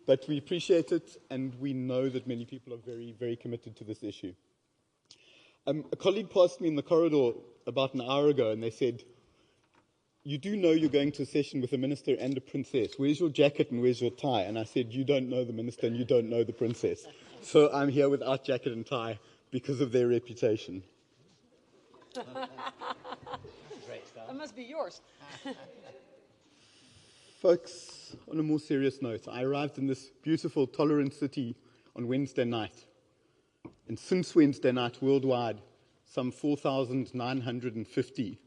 but we appreciate it, and we know that many people are very, very committed to this issue. A colleague passed me in the corridor about an hour ago, and they said, "You do know you're going to a session with a minister and a princess. Where's your jacket and where's your tie?" And I said, "You don't know the minister and you don't know the princess." So I'm here without jacket and tie because of their reputation. That must be yours. Folks, on a more serious note, I arrived in this beautiful, tolerant city on Wednesday night. And since Wednesday night, worldwide, some 4,950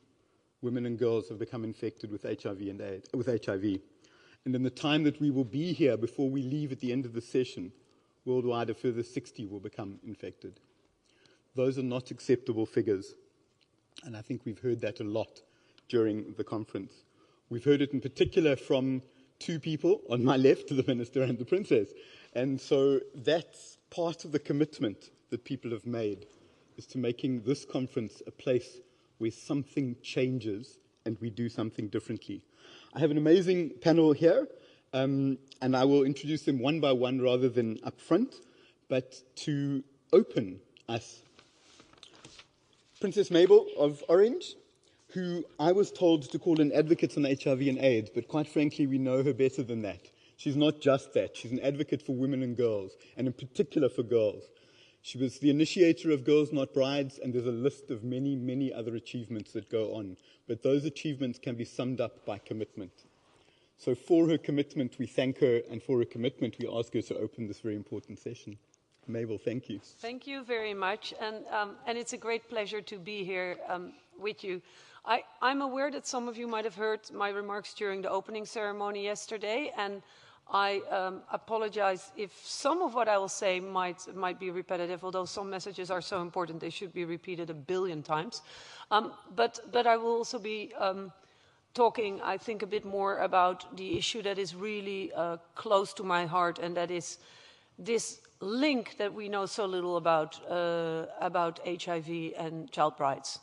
women and girls have become infected with HIV and AIDS, with HIV. And in the time that we will be here before we leave at the end of the session, worldwide a further 60 will become infected. Those are not acceptable figures. And I think we've heard that a lot during the conference. We've heard it in particular from two people on my left, the minister and the princess. And so that's part of the commitment that people have made, is to making this conference a place where something changes and we do something differently. I have an amazing panel here, and I will introduce them one by one rather than up front, but to open us, Princess Mabel of Orange, who I was told to call an advocate on HIV and AIDS, but quite frankly, we know her better than that. She's not just that. She's an advocate for women and girls, and in particular for girls. She was the initiator of Girls Not Brides, and there's a list of many, many other achievements that go on. But those achievements can be summed up by commitment. So for her commitment, we thank her, and for her commitment, we ask her to open this very important session. Mabel, thank you. Thank you very much, and it's a great pleasure to be here with you. I'm aware that some of you might have heard my remarks during the opening ceremony yesterday, and I apologize if some of what I will say might be repetitive, although some messages are so important they should be repeated 1 billion times. But I will also be talking, I think, a bit more about the issue that is really close to my heart, and that is this link that we know so little about HIV and child brides.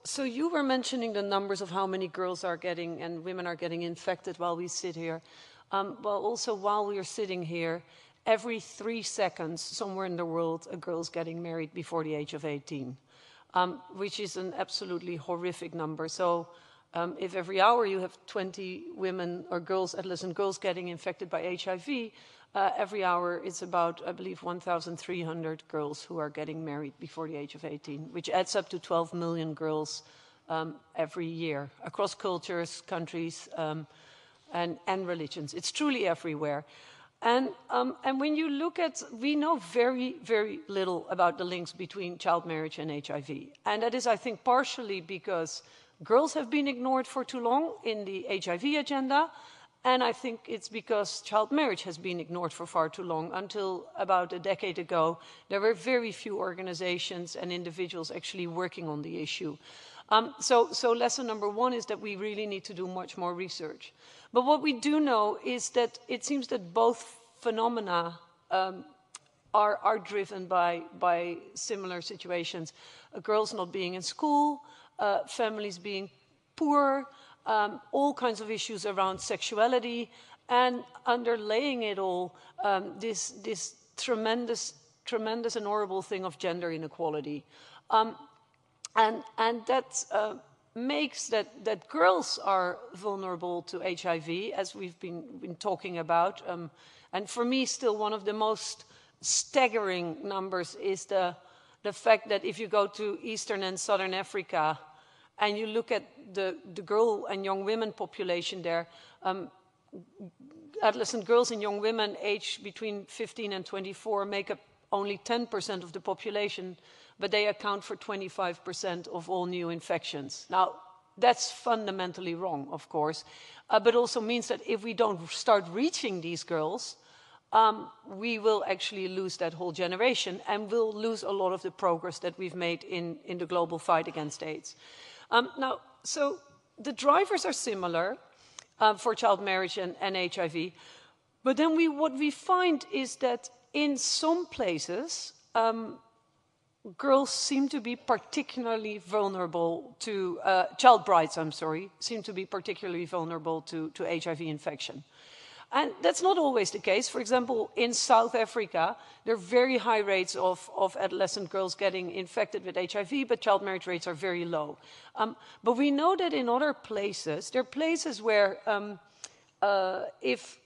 So you were mentioning the numbers of how many girls are getting and women are getting infected while we sit here. Well, also while we are sitting here, every 3 seconds somewhere in the world a girl's getting married before the age of 18, which is an absolutely horrific number. So if every hour you have 20 women or girls, adolescent girls getting infected by HIV, every hour it's about, I believe, 1,300 girls who are getting married before the age of 18, which adds up to 12 million girls every year across cultures, countries, and religions. It's truly everywhere. And when you look at, we know very, very little about the links between child marriage and HIV. And that is, I think, partially because girls have been ignored for too long in the HIV agenda. And I think it's because child marriage has been ignored for far too long. Until about a decade ago, there were very few organizations and individuals actually working on the issue. So lesson number one is that we really need to do much more research. But what we do know is that it seems that both phenomena are driven by similar situations. Girls not being in school, families being poor, all kinds of issues around sexuality, and underlaying it all, this tremendous and horrible thing of gender inequality. And that makes that girls are vulnerable to HIV, as we've been talking about. And for me, still one of the most staggering numbers is the fact that if you go to Eastern and Southern Africa, and you look at the girl and young women population there, adolescent girls and young women aged between 15 and 24 make up only 10% of the population, but they account for 25% of all new infections. Now, that's fundamentally wrong, of course, but also means that if we don't start reaching these girls, we will actually lose that whole generation, and we'll lose a lot of the progress that we've made in the global fight against AIDS. Now, so the drivers are similar for child marriage and HIV, but then what we find is that in some places, girls seem to be particularly vulnerable to, child brides, seem to be particularly vulnerable to HIV infection. And that's not always the case. For example, in South Africa, there are very high rates of adolescent girls getting infected with HIV, but child marriage rates are very low. But we know that in other places, there are places where if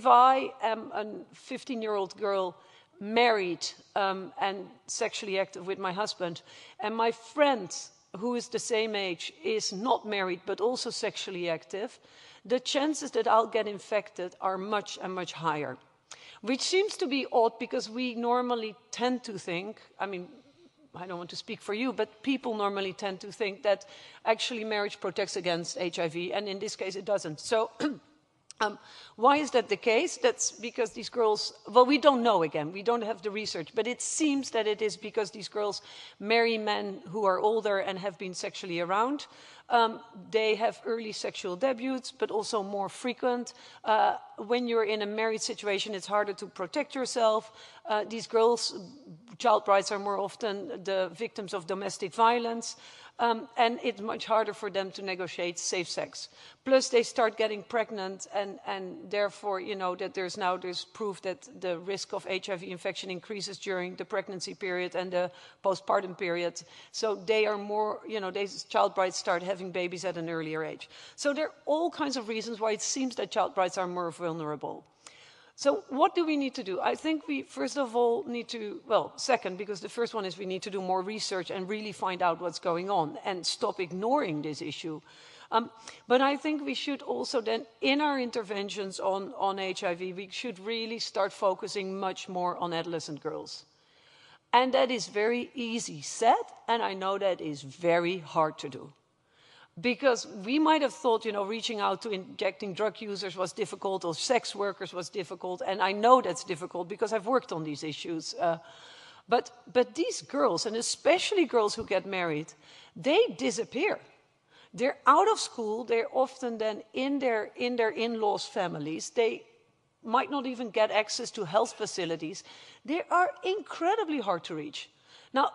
I am a 15-year-old girl married and sexually active with my husband, and my friend who is the same age is not married but also sexually active, the chances that I'll get infected are much higher. Which seems to be odd because we normally tend to think, I mean, I don't want to speak for you, but people normally tend to think that actually marriage protects against HIV, and in this case it doesn't. So why is that the case? That's because these girls, well, we don't know again, we don't have the research, but it seems that it is because these girls marry men who are older and have been sexually around. They have early sexual debuts, but also more frequent. When you're in a married situation, it's harder to protect yourself. These girls, child brides, are more often the victims of domestic violence. And it's much harder for them to negotiate safe sex. Plus, they start getting pregnant, and therefore, you know, that there's proof that the risk of HIV infection increases during the pregnancy period and the postpartum period. So they are more, you know, these child brides start having babies at an earlier age. So there are all kinds of reasons why it seems that child brides are more vulnerable. So what do we need to do? I think we, first of all, need to, well, second, because the first one is we need to do more research and really find out what's going on and stop ignoring this issue. But I think we should also then, in our interventions on HIV, we should really start focusing much more on adolescent girls. And that is very easy said, and I know that is very hard to do. Because we might have thought, you know, reaching out to injecting drug users was difficult, or sex workers was difficult, and I know that's difficult because I've worked on these issues. But these girls, and especially girls who get married, they disappear. They're out of school, they're often then in their in-laws' families, they might not even get access to health facilities. They are incredibly hard to reach. Now,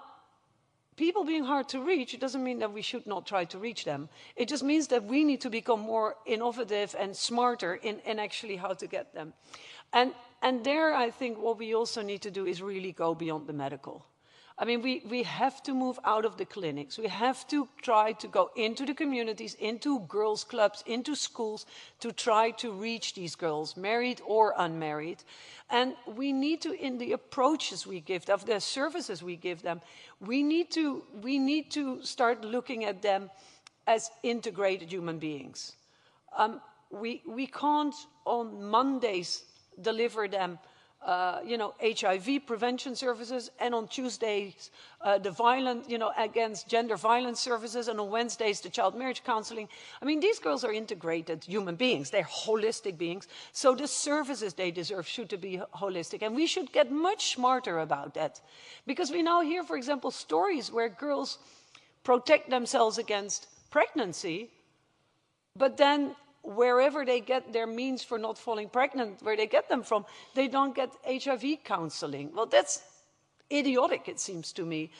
people being hard to reach, it doesn't mean that we should not try to reach them. It just means that we need to become more innovative and smarter in actually how to get them. And there, I think what we also need to do is really go beyond the medical. I mean, we have to move out of the clinics. We have to try to go into the communities, into girls' clubs, into schools, to try to reach these girls, married or unmarried. And we need to, in the approaches we give them, the services we give them, we need to start looking at them as integrated human beings. We can't on Mondays deliver them HIV prevention services, and on Tuesdays, against gender violence services, and on Wednesdays, the child marriage counseling. I mean, these girls are integrated human beings. They're holistic beings. So the services they deserve should be holistic. And we should get much smarter about that. Because we now hear, for example, stories where girls protect themselves against pregnancy, but then wherever they get their means for not falling pregnant, where they get them from, they don't get HIV counseling. Well, that's idiotic, it seems to me.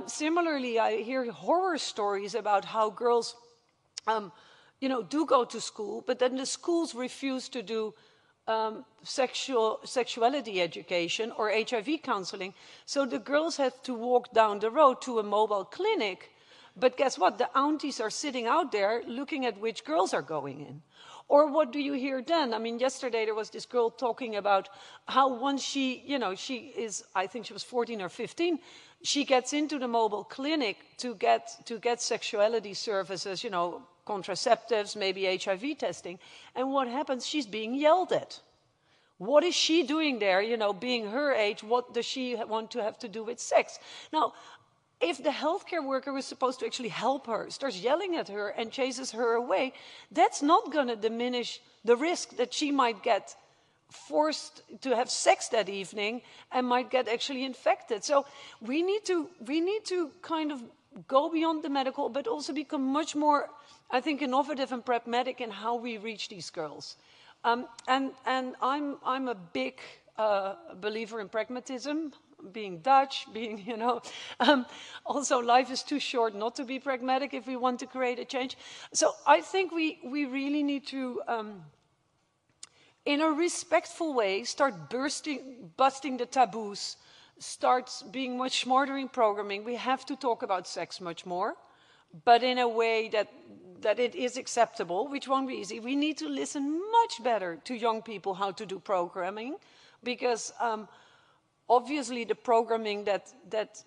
Similarly, I hear horror stories about how girls, do go to school, but then the schools refuse to do sexuality education or HIV counseling. So the girls have to walk down the road to a mobile clinic. But guess what? The aunties are sitting out there looking at which girls are going in. Or what do you hear then? I mean, yesterday there was this girl talking about how once she is, I think she was 14 or 15, she gets into the mobile clinic to get sexuality services, contraceptives, maybe HIV testing. And what happens? She's being yelled at. What is she doing there? Being her age, what does she want to have to do with sex? Now, if the healthcare worker who is supposed to actually help her starts yelling at her and chases her away, that's not going to diminish the risk that she might get forced to have sex that evening and might get actually infected. So we need to kind of go beyond the medical, but also become much more, I think, innovative and pragmatic in how we reach these girls. And I'm a big believer in pragmatism. Being Dutch, also life is too short not to be pragmatic if we want to create a change. So I think we really need to in a respectful way, start busting the taboos, start being much smarter in programming. We have to talk about sex much more, but in a way that it is acceptable, which won't be easy. We need to listen much better to young people how to do programming, because obviously the programming that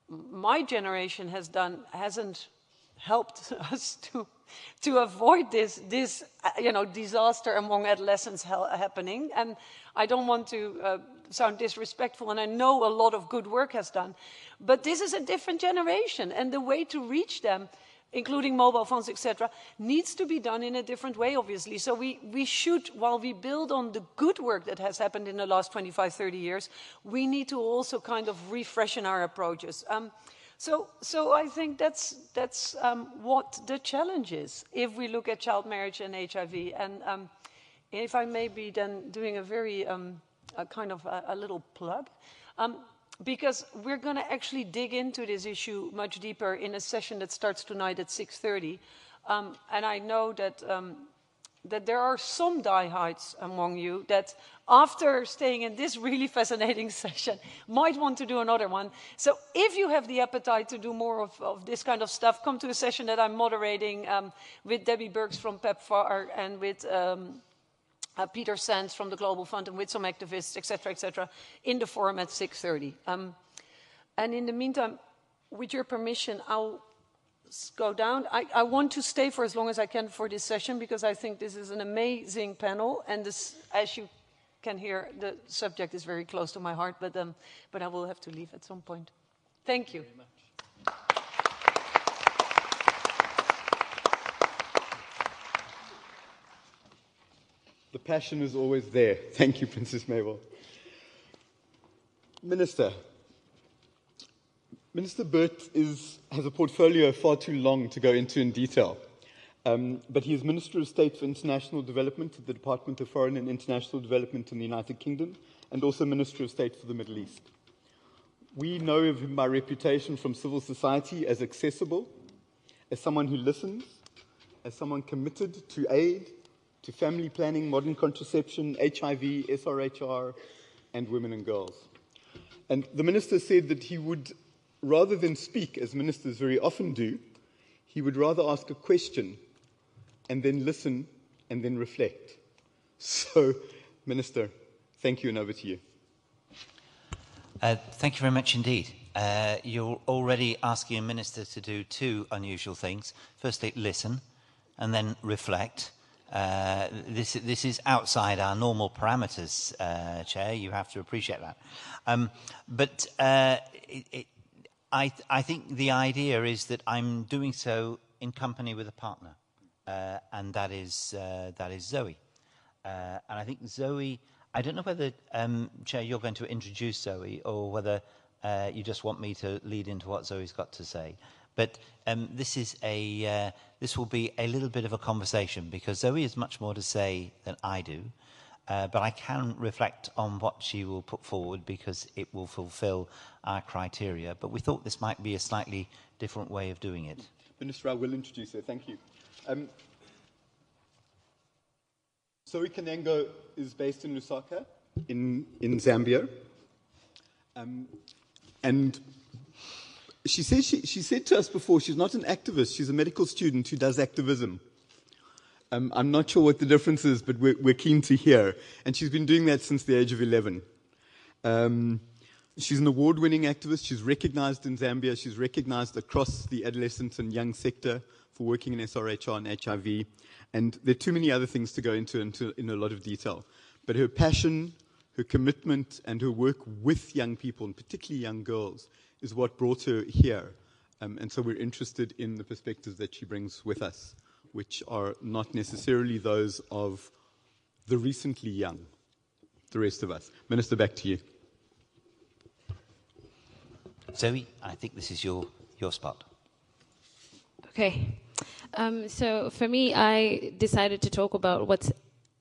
my generation has done hasn't helped us to avoid this disaster among adolescents happening. And I don't want to sound disrespectful, and I know a lot of good work has done, but this is a different generation, and the way to reach them, including mobile phones, etc., needs to be done in a different way, obviously. So we should, while we build on the good work that has happened in the last 25, 30 years, we need to also kind of refreshen our approaches. So I think that's what the challenge is, if we look at child marriage and HIV. And if I may be then doing a very a little plug, because we're going to actually dig into this issue much deeper in a session that starts tonight at 6:30. And I know that that there are some diehards among you that, after staying in this really fascinating session, might want to do another one. So if you have the appetite to do more of this kind of stuff, come to a session that I'm moderating with Debbie Burks from PEPFAR and with Peter Sands from the Global Fund and with some activists, etc., in the forum at 6:30. And in the meantime, with your permission, I'll go down. I want to stay for as long as I can for this session, because I think this is an amazing panel, and this, as you can hear, the subject is very close to my heart, but I will have to leave at some point. Thank you. Very much. The passion is always there. Thank you, Princess Mabel. Minister Burt has a portfolio far too long to go into in detail, but he is Minister of State for International Development at the Department of Foreign and International Development in the United Kingdom, and also Minister of State for the Middle East. We know of him by reputation from civil society as accessible, as someone who listens, as someone committed to aid, to family planning, modern contraception, HIV, SRHR, and women and girls. And the minister said that he would, rather than speak, as ministers very often do, he would rather ask a question and then listen and then reflect. So, Minister, thank you, and over to you. Thank you very much indeed. You're already asking a minister to do two unusual things. Firstly, listen, and then reflect. This is outside our normal parameters, Chair. You have to appreciate that. But I think the idea is that I'm doing so in company with a partner, and that is Zoe. And I think Zoe, I don't know whether, Chair, you're going to introduce Zoe, or whether you just want me to lead into what Zoe's got to say. But this will be a little bit of a conversation, because Zoe has much more to say than I do. But I can reflect on what she will put forward, because it will fulfill our criteria. But we thought this might be a slightly different way of doing it. Minister, I will introduce her. Thank you. Zoe Kanengo is based in Lusaka, in Zambia. And she said to us before, she's not an activist, she's a medical student who does activism. I'm not sure what the difference is, but we're keen to hear. And she's been doing that since the age of 11. She's an award-winning activist. She's recognized in Zambia. She's recognized across the adolescent and young sector for working in SRHR and HIV. And there are too many other things to go into in a lot of detail. But her passion, her commitment, and her work with young people, and particularly young girls, is what brought her here. And so we're interested in the perspectives that she brings with us, which are not necessarily those of the recently young, the rest of us. Minister, back to you. Zoe, I think this is your spot. Okay. So for me, I decided to talk about what's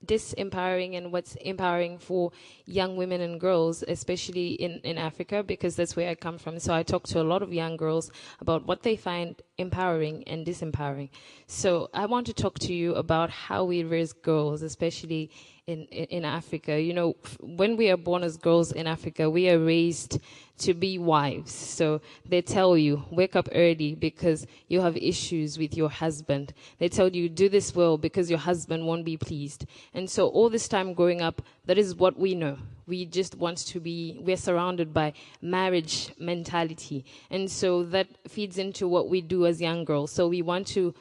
disempowering and what's empowering for young women and girls, especially in Africa, because that's where I come from. So I talk to a lot of young girls about what they find empowering and disempowering. So I want to talk to you about how we raise girls, especially in Africa. You know, when we are born as girls in Africa, we are raised to be wives. So they tell you, wake up early because you have issues with your husband. They tell you, do this well because your husband won't be pleased. And so all this time growing up, that is what we know. We just want to be, we're surrounded by marriage mentality. And so that feeds into what we do as young girls. So we want to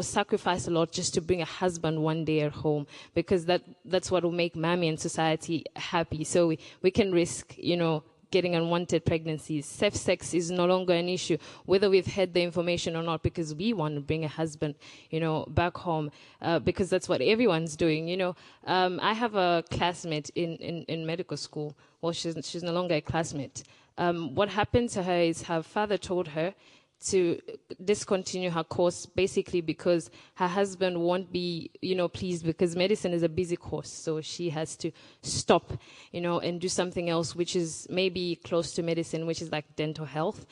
sacrifice a lot just to bring a husband one day at home, because that's what will make mommy and society happy. So we can risk, getting unwanted pregnancies. Safe sex is no longer an issue, whether we've had the information or not, because we want to bring a husband, back home, because that's what everyone's doing. I have a classmate in medical school. Well, she's no longer a classmate. What happened to her is her father told her to discontinue her course, basically because her husband won't be, pleased, because medicine is a busy course. So she has to stop, and do something else, which is maybe close to medicine, which is like dental health,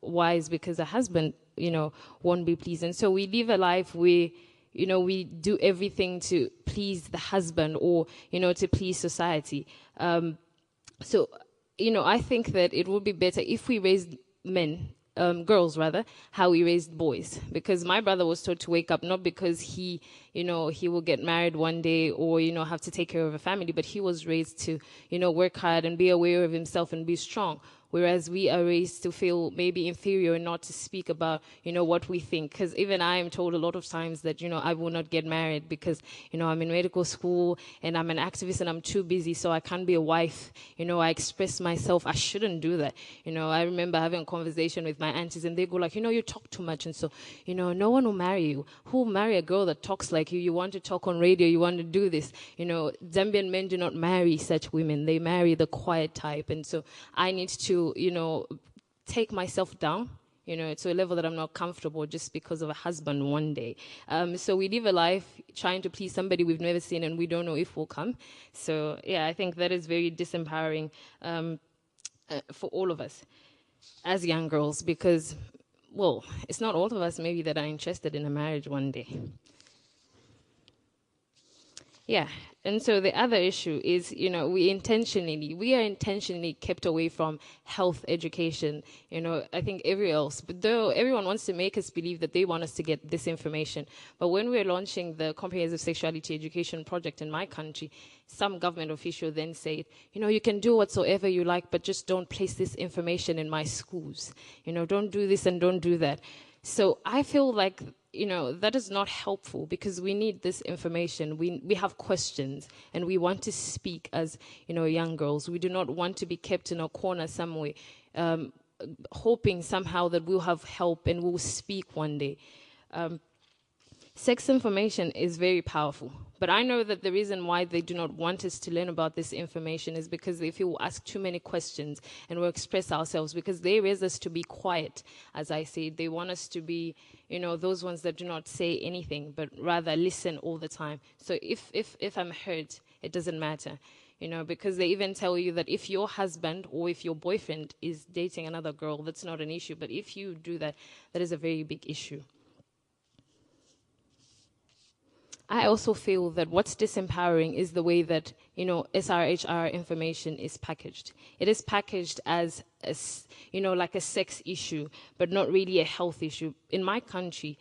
wise, because her husband, won't be pleased. And so we live a life where, we do everything to please the husband or, to please society. I think that it would be better if we raised girls rather, how we raised boys. Because my brother was taught to wake up, not because he will get married one day or, have to take care of a family, but he was raised to, work hard and be aware of himself and be strong. Whereas we are raised to feel maybe inferior and not to speak about, what we think. Because even I am told a lot of times that, I will not get married because, I'm in medical school and I'm an activist and I'm too busy, so I can't be a wife. I express myself. I shouldn't do that. I remember having a conversation with my aunties and they go like, you talk too much. And so, no one will marry you. Who will marry a girl that talks like you? You want to talk on radio. You want to do this. Zambian men do not marry such women. They marry the quiet type. And so I need to take myself down, to a level that I'm not comfortable just because of a husband one day. So we live a life trying to please somebody we've never seen and we don't know if we'll come. So, yeah, I think that is very disempowering for all of us as young girls because, well, it's not all of us maybe that are interested in a marriage one day. Yeah, and so the other issue is, we are intentionally kept away from health education. I think everyone wants to make us believe that they want us to get this information. But when we're launching the Comprehensive Sexuality Education Project in my country, some government official then said, you can do whatsoever you like, but just don't place this information in my schools. Don't do this and don't do that. So I feel like, that is not helpful because we need this information. We have questions and we want to speak as, young girls. We do not want to be kept in a corner somewhere, hoping somehow that we'll have help and we'll speak one day. Sex information is very powerful, but I know that the reason why they do not want us to learn about this information is because they feel we'll ask too many questions and we'll express ourselves, because they raise us to be quiet, as I say. They want us to be, those ones that do not say anything, but rather listen all the time. So if I'm hurt, it doesn't matter, because they even tell you that if your husband or if your boyfriend is dating another girl, that's not an issue. But if you do that, that is a very big issue. I also feel that what's disempowering is the way that, SRHR information is packaged. It is packaged as like a sex issue, but not really a health issue. In my country,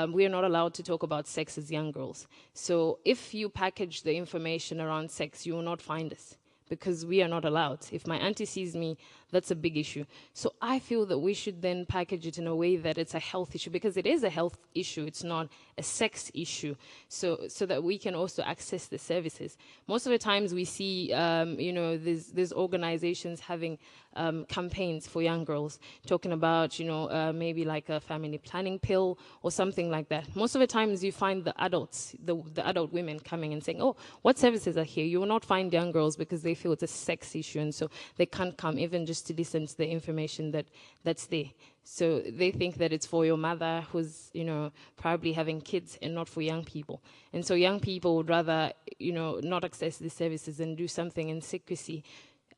we are not allowed to talk about sex as young girls. So if you package the information around sex, you will not find us, because we are not allowed. If my auntie sees me, that's a big issue. So I feel that we should then package it in a way that it's a health issue, because it is a health issue. It's not a sex issue, so that we can also access the services. Most of the times we see, there's organizations having campaigns for young girls, talking about, maybe like a family planning pill or something like that. Most of the times you find the adults, the adult women coming and saying, oh, what services are here? You will not find young girls because they feel it's a sex issue, and so they can't come even just to listen to the information that's there. So they think that it's for your mother who's, probably having kids, and not for young people. And so young people would rather, not access these services and do something in secrecy,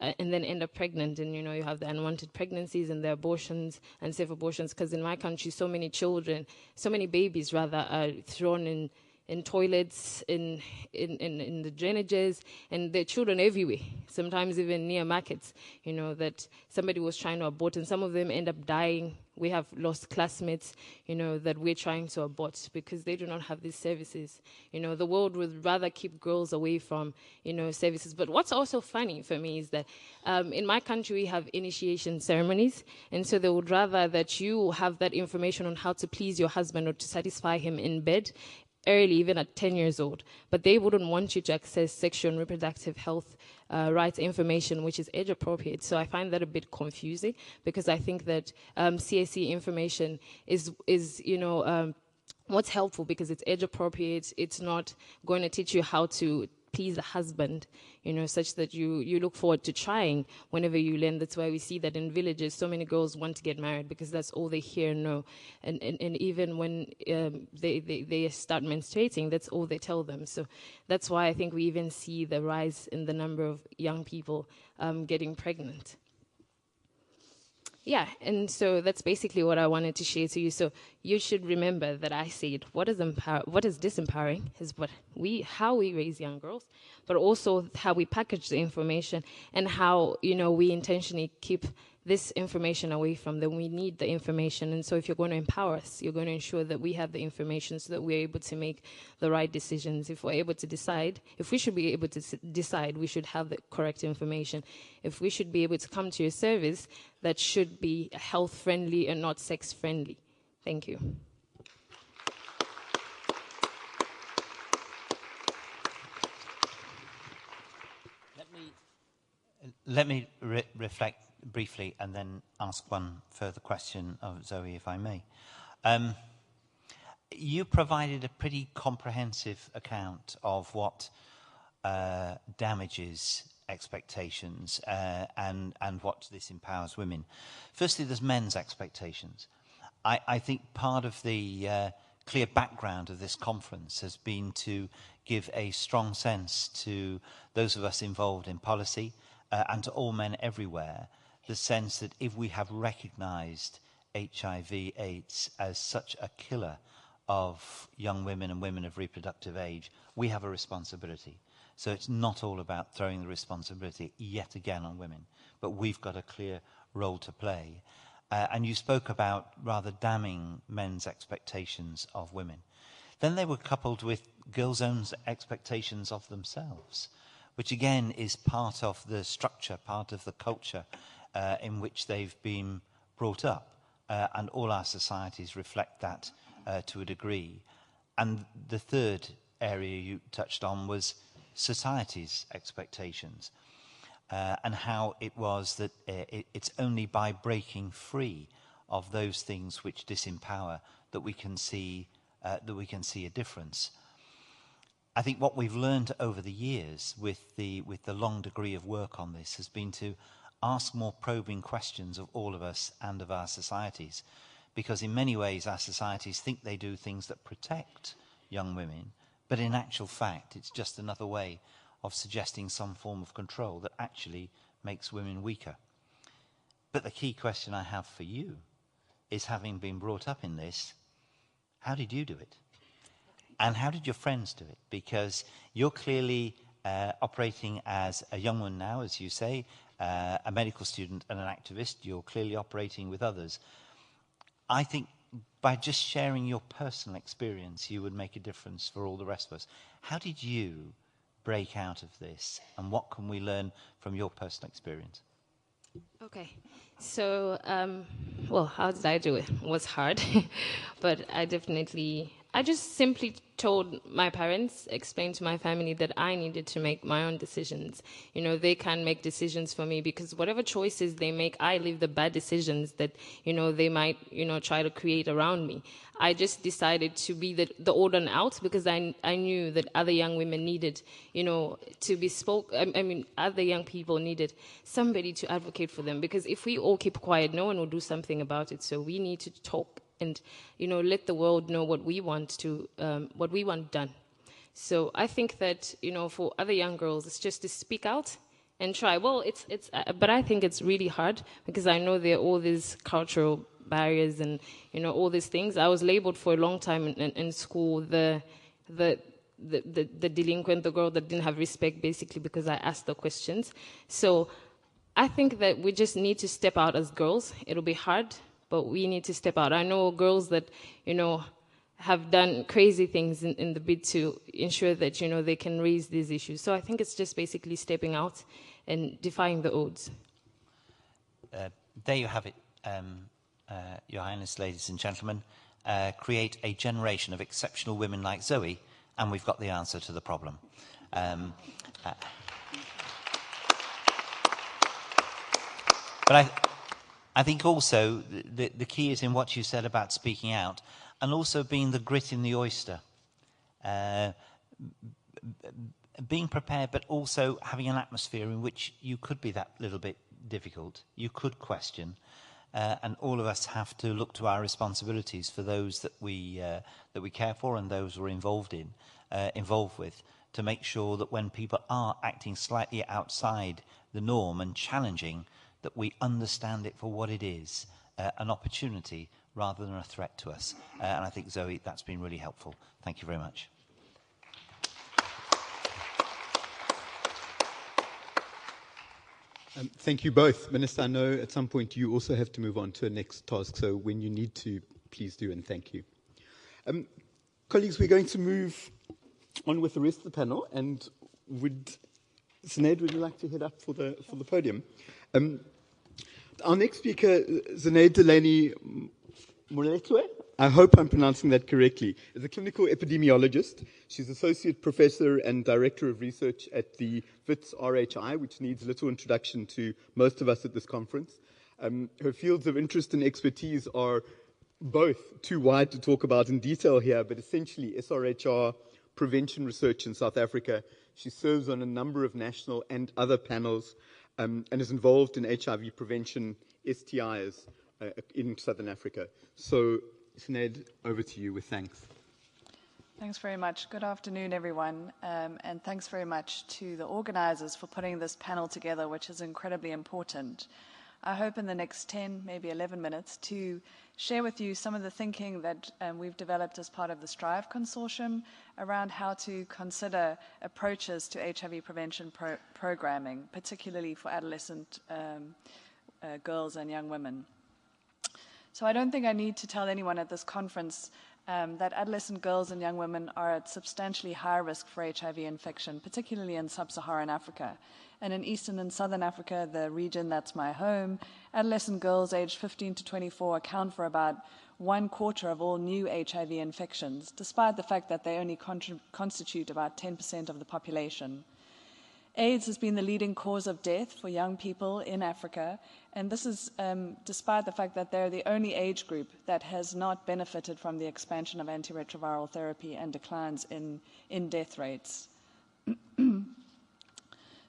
and then end up pregnant. And, you have the unwanted pregnancies and the abortions and safe abortions, because in my country, so many babies rather, are thrown in toilets, in the drainages, and there are children everywhere, sometimes even near markets, that somebody was trying to abort, and some of them end up dying. We have lost classmates, that we're trying to abort because they do not have these services. The world would rather keep girls away from, services. But what's also funny for me is that in my country, we have initiation ceremonies, and so they would rather that you have that information on how to please your husband or to satisfy him in bed early, even at 10 years old. But they wouldn't want you to access sexual and reproductive health rights information, which is age appropriate. So I find that a bit confusing, because I think that CSE information is what's helpful because it's age appropriate. It's not going to teach you how to please the husband, such that you look forward to trying whenever you learn. That's why we see that in villages, so many girls want to get married because that's all they hear and know. And even when they start menstruating, that's all they tell them. So that's why I think we even see the rise in the number of young people getting pregnant. Yeah, and so that's basically what I wanted to share to you. So you should remember that I said what is disempowering is how we raise young girls, but also how we package the information and how we intentionally keep this information away from them. We need the information, and so if you're going to empower us, you're going to ensure that we have the information so that we're able to make the right decisions. If we're able to decide, if we should be able to decide, we should have the correct information. If we should be able to come to your service, that should be health-friendly and not sex-friendly. Thank you. Let me reflect briefly and then ask one further question of Zoe, if I may. You provided a pretty comprehensive account of what damages expectations and what this empowers women. Firstly, there's men's expectations. I think part of the clear background of this conference has been to give a strong sense to those of us involved in policy and to all men everywhere, the sense that if we have recognized HIV/AIDS as such a killer of young women and women of reproductive age, we have a responsibility. So it's not all about throwing the responsibility yet again on women, but we've got a clear role to play. And you spoke about rather damning men's expectations of women. Then they were coupled with girls' own expectations of themselves, which again is part of the structure, part of the culture in which they've been brought up. And all our societies reflect that to a degree. And the third area you touched on was society's expectations and how it was that it's only by breaking free of those things which disempower that we can see a difference. I think what we've learned over the years with the long degree of work on this has been to ask more probing questions of all of us and of our societies, because in many ways our societies think they do things that protect young women, but in actual fact it's just another way of suggesting some form of control that actually makes women weaker. But the key question I have for you is, having been brought up in this, how did you do it? And how did your friends do it? Because you're clearly operating as a young one now, as you say, a medical student and an activist. You're clearly operating with others. I think by just sharing your personal experience, you would make a difference for all the rest of us. How did you break out of this, and what can we learn from your personal experience? Okay, so, how did I do it? It was hard, but I just simply told my parents, explained to my family that I needed to make my own decisions. They can't make decisions for me, because whatever choices they make, I leave the bad decisions that, they might, try to create around me. I just decided to be the odd one out, because I knew that other young women needed, to be other young people needed somebody to advocate for them, because if we all keep quiet, no one will do something about it. So we need to talk and, let the world know what we want done. So I think that, for other young girls, it's just to speak out and try. Well, but I think it's really hard, because I know there are all these cultural barriers and, all these things. I was labeled for a long time in school the delinquent, the girl that didn't have respect, basically because I asked the questions. So I think that we just need to step out as girls. It'll be hard, but we need to step out. I know girls that, have done crazy things in the bid to ensure that, they can raise these issues. So I think it's just basically stepping out and defying the odds. There you have it, Your Highness, ladies and gentlemen. Create a generation of exceptional women like Zoe, and we've got the answer to the problem. But I think also the key is in what you said about speaking out, and also being the grit in the oyster. Being prepared, but also having an atmosphere in which you could be that little bit difficult, you could question, and all of us have to look to our responsibilities for those that we care for and those we're involved with, to make sure that when people are acting slightly outside the norm and challenging, that we understand it for what it is, an opportunity rather than a threat to us. And I think, Zoe, that's been really helpful. Thank you very much. Thank you both. Minister, I know at some point you also have to move on to a next task, so when you need to, please do, and thank you. Colleagues, we're going to move on with the rest of the panel, and Sinead, would you like to head up for the podium? Our next speaker, Sinead Delaney Moletwe, I hope I'm pronouncing that correctly, is a clinical epidemiologist. She's Associate Professor and Director of Research at the WITS RHI, which needs little introduction to most of us at this conference. Her fields of interest and expertise are both too wide to talk about in detail here, but essentially SRHR prevention research in South Africa. She serves on a number of national and other panels and is involved in HIV prevention, STIs in Southern Africa. So, Sinead, over to you with thanks. Thanks very much. Good afternoon, everyone. And thanks very much to the organizers for putting this panel together, which is incredibly important. I hope in the next 10, maybe 11 minutes to share with you some of the thinking that we've developed as part of the STRIVE consortium around how to consider approaches to HIV prevention programming, particularly for adolescent girls and young women. So I don't think I need to tell anyone at this conference that adolescent girls and young women are at substantially higher risk for HIV infection, particularly in sub-Saharan Africa. And in Eastern and Southern Africa, the region that's my home, adolescent girls aged 15 to 24 account for about 1/4 of all new HIV infections, despite the fact that they only constitute about 10% of the population. AIDS has been the leading cause of death for young people in Africa, and this is despite the fact that they're the only age group that has not benefited from the expansion of antiretroviral therapy and declines in death rates.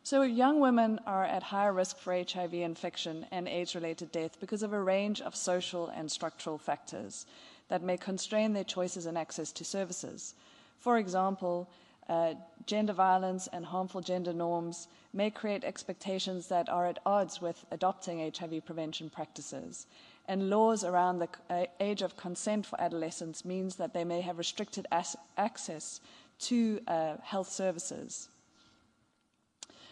So young women are at higher risk for HIV infection and AIDS-related death because of a range of social and structural factors that may constrain their choices and access to services. For example, gender violence and harmful gender norms may create expectations that are at odds with adopting HIV prevention practices. And laws around the age of consent for adolescents means that they may have restricted access to health services.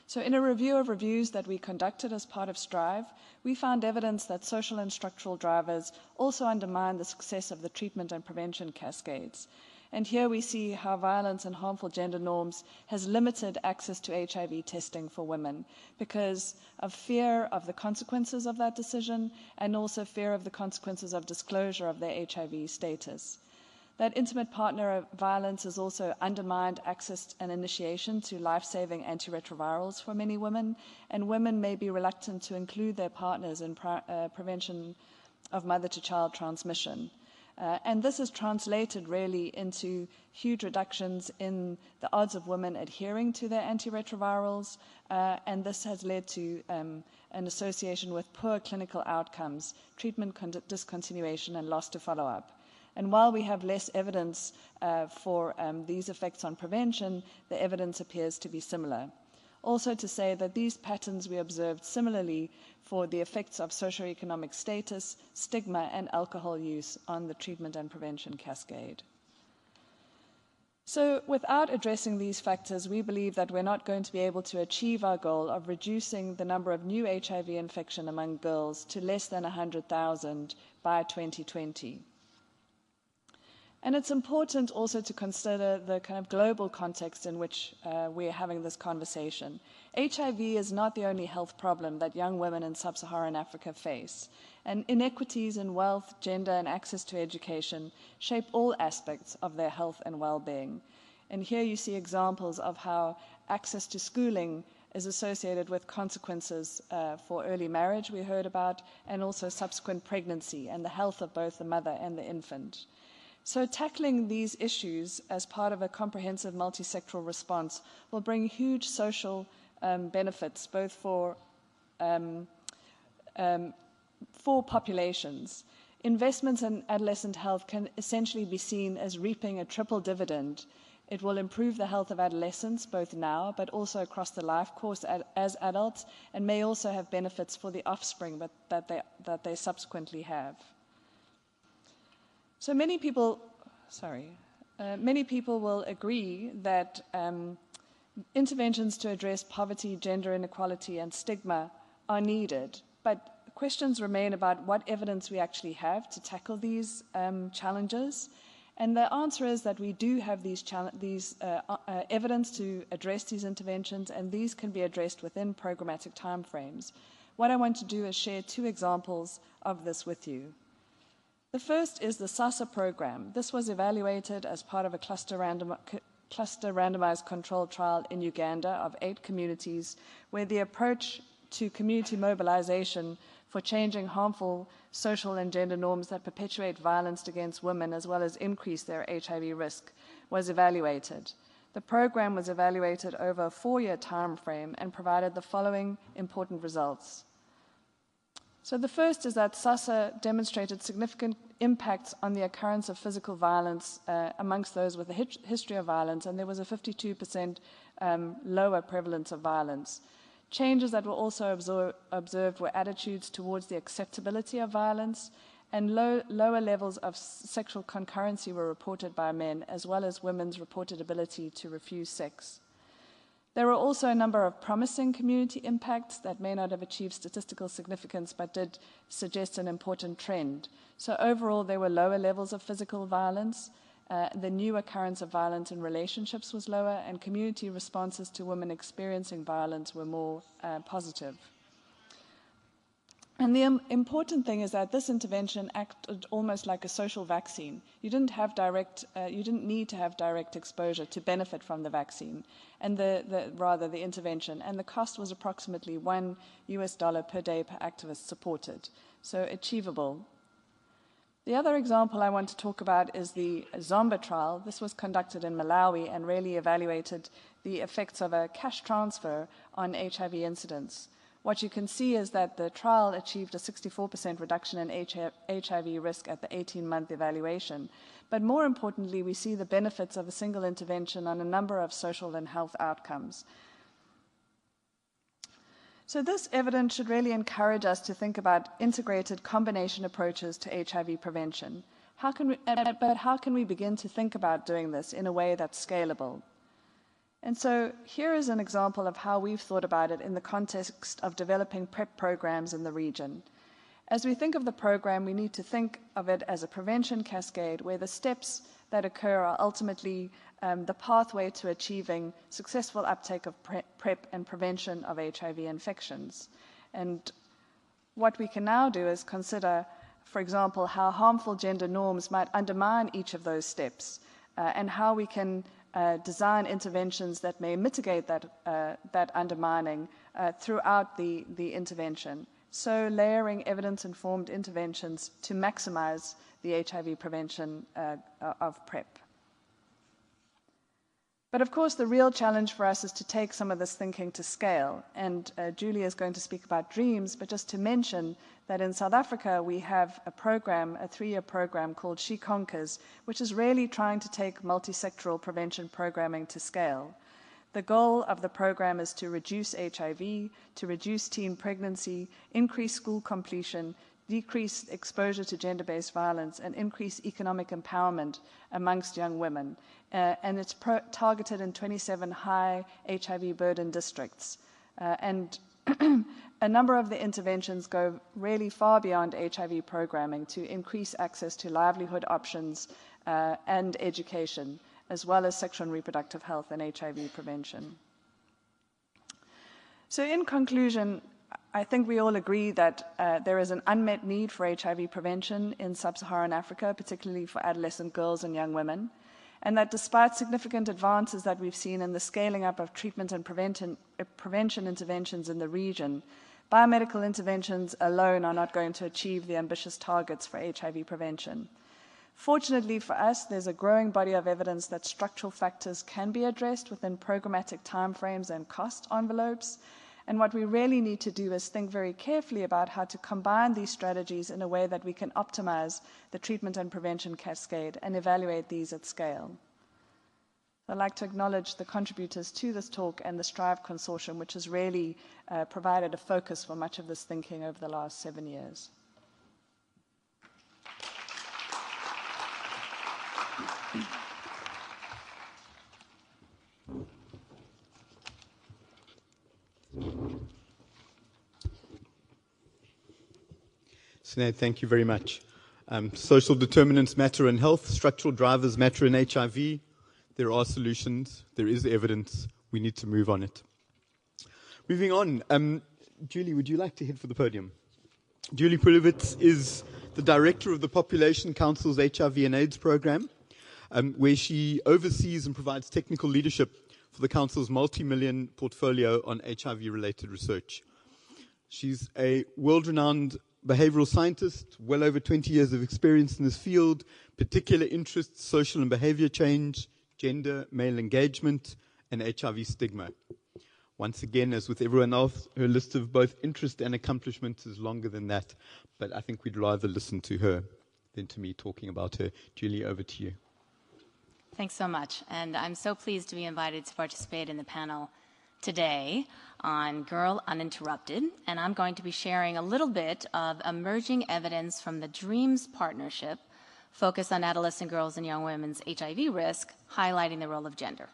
So in a review of reviews that we conducted as part of STRIVE, we found evidence that social and structural drivers also undermine the success of the treatment and prevention cascades. And here we see how violence and harmful gender norms has limited access to HIV testing for women because of fear of the consequences of that decision and also fear of the consequences of disclosure of their HIV status. That intimate partner violence has also undermined access and initiation to life-saving antiretrovirals for many women, and women may be reluctant to include their partners in prevention of mother-to-child transmission. And this has translated really into huge reductions in the odds of women adhering to their antiretrovirals, and this has led to an association with poor clinical outcomes, treatment discontinuation, and loss to follow-up. And while we have less evidence for these effects on prevention, the evidence appears to be similar. Also to say that these patterns we observed similarly for the effects of socioeconomic status, stigma, and alcohol use on the treatment and prevention cascade. So without addressing these factors, we believe that we're not going to be able to achieve our goal of reducing the number of new HIV infection among girls to less than 100,000 by 2020. And it's important also to consider the kind of global context in which we're having this conversation. HIV is not the only health problem that young women in sub-Saharan Africa face, and inequities in wealth, gender, and access to education shape all aspects of their health and well-being. And here you see examples of how access to schooling is associated with consequences for early marriage, we heard about, and also subsequent pregnancy and the health of both the mother and the infant. So tackling these issues as part of a comprehensive multi-sectoral response will bring huge social benefits, both for populations. Investments in adolescent health can essentially be seen as reaping a triple dividend. It will improve the health of adolescents, both now, but also across the life course as adults, and may also have benefits for the offspring that they subsequently have. So many people will agree that interventions to address poverty, gender inequality, and stigma are needed, but questions remain about what evidence we actually have to tackle these challenges. And the answer is that we do have these evidence to address these interventions, and these can be addressed within programmatic timeframes. What I want to do is share two examples of this with you. The first is the SASA program. This was evaluated as part of a cluster randomized controlled trial in Uganda of 8 communities, where the approach to community mobilization for changing harmful social and gender norms that perpetuate violence against women as well as increase their HIV risk was evaluated. The program was evaluated over a 4-year time frame and provided the following important results. So the first is that SASA demonstrated significant impacts on the occurrence of physical violence amongst those with a history of violence, and there was a 52% lower prevalence of violence. Changes that were also observed were attitudes towards the acceptability of violence, and lower levels of sexual concurrency were reported by men, as well as women's reported ability to refuse sex. There were also a number of promising community impacts that may not have achieved statistical significance but did suggest an important trend. So overall, there were lower levels of physical violence. The new occurrence of violence in relationships was lower, and community responses to women experiencing violence were more positive. And the important thing is that this intervention acted almost like a social vaccine. You didn't need to have direct exposure to benefit from the vaccine, and rather the intervention. And the cost was approximately $1 per day per activist supported, so achievable. The other example I want to talk about is the Zomba trial. This was conducted in Malawi and really evaluated the effects of a cash transfer on HIV incidence. What you can see is that the trial achieved a 64% reduction in HIV risk at the 18-month evaluation. But more importantly, we see the benefits of a single intervention on a number of social and health outcomes. So this evidence should really encourage us to think about integrated combination approaches to HIV prevention. But how can we begin to think about doing this in a way that's scalable? And so here is an example of how we've thought about it in the context of developing PrEP programs in the region. As we think of the program, we need to think of it as a prevention cascade where the steps that occur are ultimately the pathway to achieving successful uptake of PrEP and prevention of HIV infections. And what we can now do is consider, for example, how harmful gender norms might undermine each of those steps and how we can design interventions that may mitigate that undermining throughout the intervention. So layering evidence-informed interventions to maximize the HIV prevention of PrEP. But of course, the real challenge for us is to take some of this thinking to scale. And Julie is going to speak about dreams, but just to mention that in South Africa, we have a program, a 3-year program called She Conquers, which is really trying to take multi-sectoral prevention programming to scale. The goal of the program is to reduce HIV, to reduce teen pregnancy, increase school completion, decrease exposure to gender-based violence, and increase economic empowerment amongst young women. And it's targeted in 27 high HIV burden districts. And a number of the interventions go really far beyond HIV programming to increase access to livelihood options and education, as well as sexual and reproductive health and HIV prevention. So in conclusion, I think we all agree that there is an unmet need for HIV prevention in sub-Saharan Africa, particularly for adolescent girls and young women, and that despite significant advances that we've seen in the scaling up of treatment and prevention interventions in the region, biomedical interventions alone are not going to achieve the ambitious targets for HIV prevention. Fortunately for us, there's a growing body of evidence that structural factors can be addressed within programmatic timeframes and cost envelopes. And what we really need to do is think very carefully about how to combine these strategies in a way that we can optimize the treatment and prevention cascade and evaluate these at scale. I'd like to acknowledge the contributors to this talk and the STRIVE Consortium, which has really provided a focus for much of this thinking over the last 7 years. Sinead, thank you very much. Social determinants matter in health, structural drivers matter in HIV. There are solutions, there is evidence, we need to move on it. Moving on, Julie, would you like to head for the podium? Julie Pulevitz is the director of the Population Council's HIV and AIDS program, where she oversees and provides technical leadership for the Council's multi-million portfolio on HIV-related research. She's a world-renowned behavioral scientist, well over 20 years of experience in this field, particular interests, social and behavior change, gender, male engagement, and HIV stigma. Once again, as with everyone else, her list of both interest and accomplishments is longer than that, but I think we'd rather listen to her than to me talking about her. Julie, over to you. Thanks so much, and I'm so pleased to be invited to participate in the panel today on Girl Uninterrupted, and I'm going to be sharing a little bit of emerging evidence from the DREAMS partnership focused on adolescent girls and young women's HIV risk, highlighting the role of gender.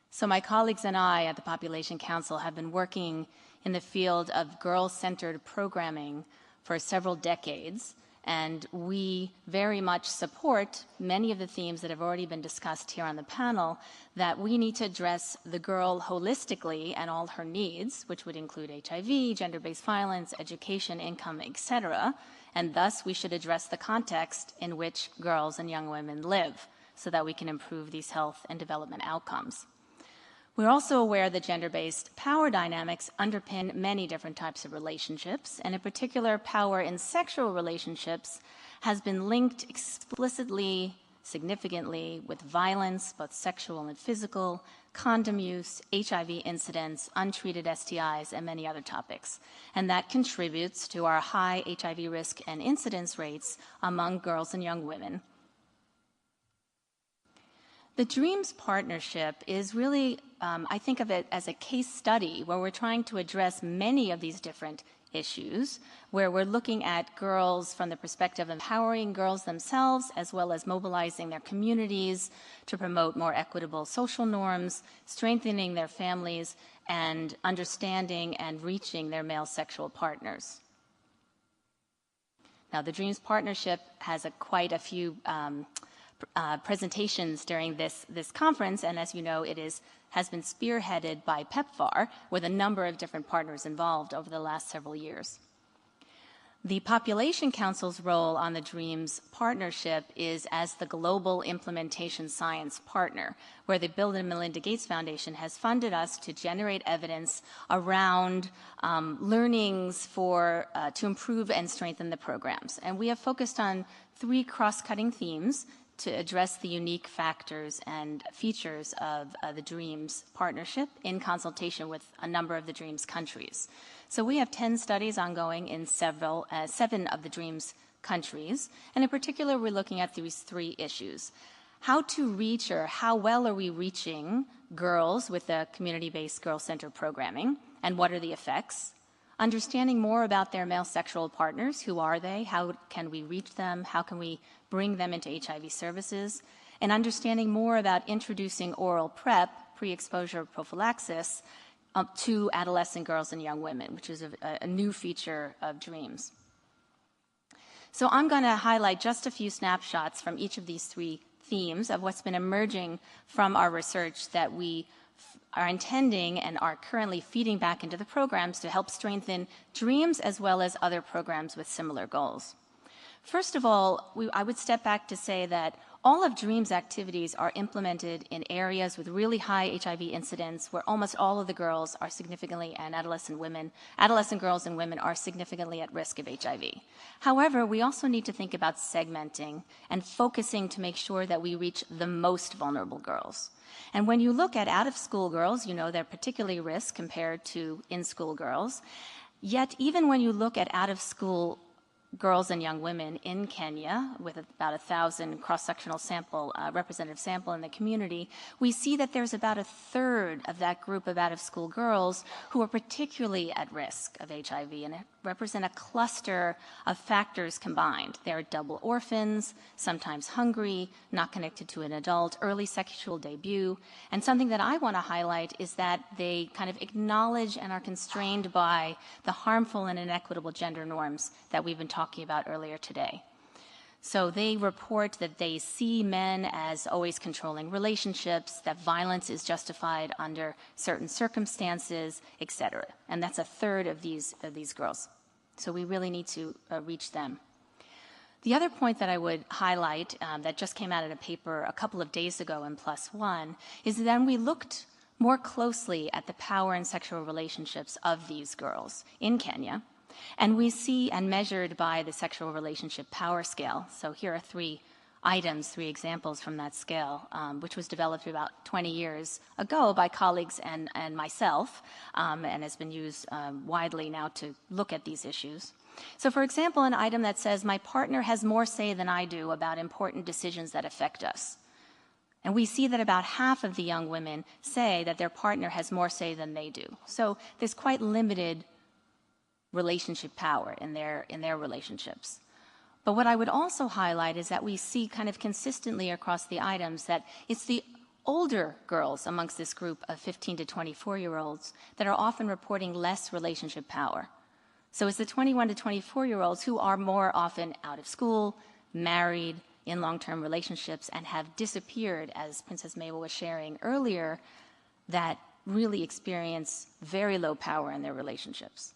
So my colleagues and I at the Population Council have been working in the field of girl-centered programming for several decades, and we very much support many of the themes that have already been discussed here on the panel, that we need to address the girl holistically and all her needs, which would include HIV, gender-based violence, education, income, etc., and thus we should address the context in which girls and young women live so that we can improve these health and development outcomes. We're also aware that gender-based power dynamics underpin many different types of relationships, and in particular, power in sexual relationships has been linked explicitly, significantly, with violence, both sexual and physical, condom use, HIV incidents, untreated STIs, and many other topics. And that contributes to our high HIV risk and incidence rates among girls and young women. The DREAMS partnership is really, I think of it as a case study where we're trying to address many of these different issues, where we're looking at girls from the perspective of empowering girls themselves, as well as mobilizing their communities to promote more equitable social norms, strengthening their families, and understanding and reaching their male sexual partners. Now, the DREAMS partnership has quite a few presentations during this conference, and as you know, it has been spearheaded by PEPFAR with a number of different partners involved over the last several years. The Population Council's role on the DREAMS partnership is as the global implementation science partner, where the Bill and Melinda Gates Foundation has funded us to generate evidence around learnings to improve and strengthen the programs. And we have focused on 3 cross-cutting themes to address the unique factors and features of the DREAMS partnership in consultation with a number of the DREAMS countries. So we have 10 studies ongoing in 7 of the DREAMS countries, and in particular we're looking at these 3 issues. How to reach, or how well are we reaching girls with the community-based girl-centered programming, and what are the effects? understanding more about their male sexual partners. Who are they? How can we reach them? How can we bring them into HIV services? And understanding more about introducing oral PrEP, pre-exposure prophylaxis, to adolescent girls and young women, which is a new feature of DREAMS. So I'm going to highlight just a few snapshots from each of these three themes of what's been emerging from our research that we are intending and are currently feeding back into the programs to help strengthen DREAMS as well as other programs with similar goals. First of all, I would step back to say that all of DREAMS activities are implemented in areas with really high HIV incidence where almost all of the girls are significantly, and adolescent girls and women are significantly at risk of HIV. However, we also need to think about segmenting and focusing to make sure that we reach the most vulnerable girls. And when you look at out-of-school girls, you know they're particularly at risk compared to in-school girls. Yet even when you look at out-of-school girls and young women in Kenya, with about 1,000 cross-sectional sample, representative sample in the community, we see that there's about a third of that group of out-of-school girls who are particularly at risk of HIV and represent a cluster of factors combined. They're double orphans, sometimes hungry, not connected to an adult, early sexual debut, and something that I want to highlight is that they kind of acknowledge and are constrained by the harmful and inequitable gender norms that we've been talking about earlier today. So they report that they see men as always controlling relationships, that violence is justified under certain circumstances, etc. And that's a third of these girls. So we really need to reach them. The other point that I would highlight that just came out in a paper a couple of days ago in PLOS ONE is that then we looked more closely at the power and sexual relationships of these girls in Kenya. And we see and measured by the sexual relationship power scale. So here are three examples from that scale, which was developed about 20 years ago by colleagues and myself, and has been used widely now to look at these issues. So for example, an item that says, my partner has more say than I do about important decisions that affect us. And we see that about half of the young women say that their partner has more say than they do. So there's quite limited relationship power in their relationships. But what I would also highlight is that we see kind of consistently across the items that it's the older girls amongst this group of 15 to 24-year-olds that are often reporting less relationship power. So it's the 21 to 24-year-olds who are more often out of school, married, in long-term relationships, and have disappeared, as Princess Mabel was sharing earlier, that really experience very low power in their relationships.